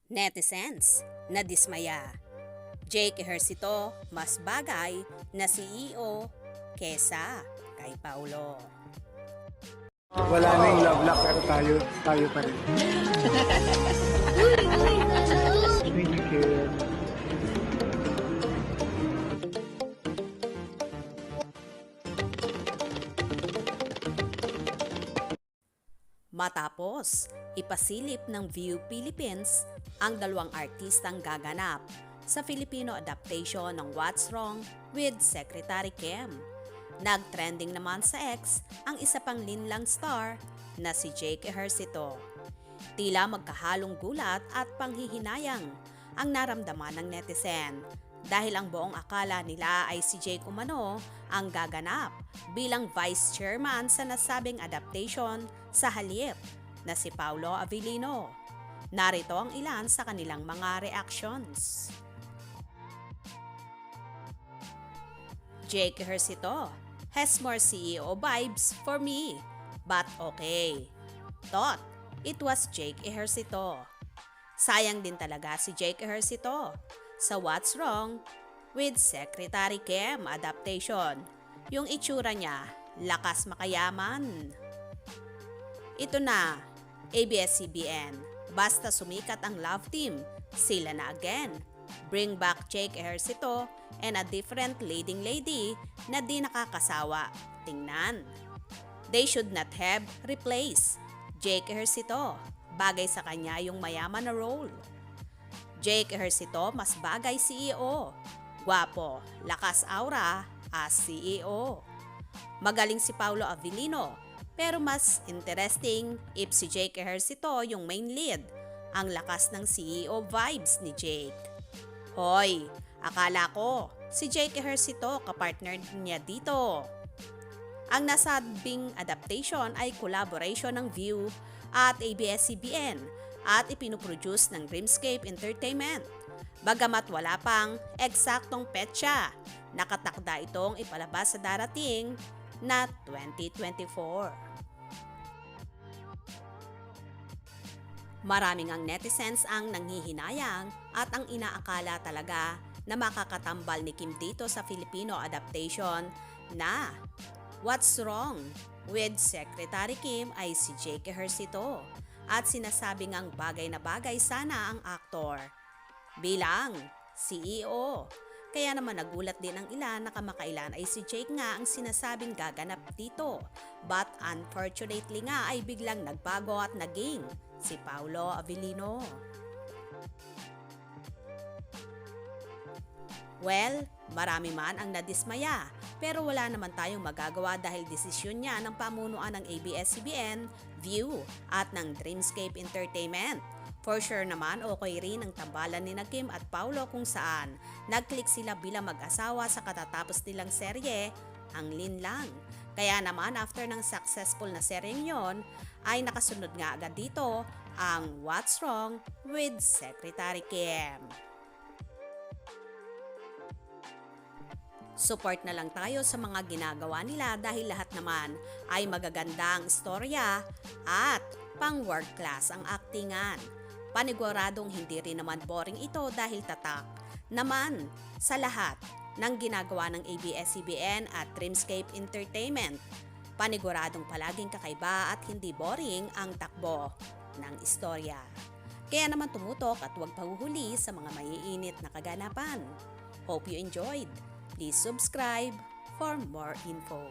Netizens na dismaya. Jake Ejercito mas bagay na CEO kesa kay Paulo. Wala na yung love lock pero tayo pa rin. Thank you. Matapos ipasilip ng View Philippines ang dalawang artistang gaganap sa Filipino adaptation ng What's Wrong with Secretary Kim. Nag-trending naman sa X ang isa pang linlang star na si Jake Ejercito. Tila magkahalong gulat at panghihinayang ang naramdaman ng netizen dahil ang buong akala nila ay si Jake umano ang gaganap bilang vice chairman sa nasabing adaptation sa halip na si Paulo Avellino. Narito ang ilan sa kanilang mga reactions. Jake Ejercito has more CEO vibes for me, but okay. Thought it was Jake Ejercito. Sayang din talaga si Jake Ejercito sa What's Wrong with Secretary Kim adaptation. Yung itsura niya, lakas makayaman. Ito na, ABS-CBN. Basta sumikat ang love team, sila na again. Bring back Jake Ejercito and a different leading lady na di nakakasawa. Tingnan. They should not have replaced Jake Ejercito. Bagay sa kanya yung mayaman na role. Jake Ejercito mas bagay CEO. Guwapo, lakas aura as CEO. Magaling si Paulo Avellino, pero mas interesting if si Jake Ejercito yung main lead. Ang lakas ng CEO vibes ni Jake. Hoy, akala ko si Jake Ejercito kapartner niya dito. Ang nasabing adaptation ay collaboration ng View at ABS-CBN at ipinuproduce ng Dreamscape Entertainment. Bagamat wala pang eksaktong petsa, nakatakda itong ipalabas sa darating na 2024. Maraming ang netizens ang nanghihinayang at ang inaakala talaga na makakatambal ni Kim dito sa Filipino adaptation na What's Wrong with Secretary Kim ay si Jake Ejercito at sinasabing ang bagay na bagay sana ang aktor bilang CEO. Kaya naman nagulat din ang ilan na kamakailan ay si Jake nga ang sinasabing gaganap dito. But unfortunately nga ay biglang nagbago at naging si Paulo Avellino. Well, marami man ang nadismaya pero wala naman tayong magagawa dahil desisyon niya ng pamunuan ng ABS-CBN, View at ng Dreamscape Entertainment. For sure naman okay rin ang tambalan ni Kim at Paulo kung saan nag-click sila bilang mag-asawa sa katatapos nilang serye, ang Linlang. Kaya naman after ng successful na seryeng yon ay nakasunod nga agad dito ang What's Wrong with Secretary Kim. Support na lang tayo sa mga ginagawa nila dahil lahat naman ay magagandang istorya at pang world class ang aktingan. Paniguradong hindi rin naman boring ito dahil tatak naman sa lahat ng ginagawa ng ABS-CBN at Dreamscape Entertainment. Paniguradong palaging kakaiba at hindi boring ang takbo ng istorya. Kaya naman tumutok at huwag pahuhuli sa mga maiinit na kaganapan. Hope you enjoyed. Please subscribe for more info.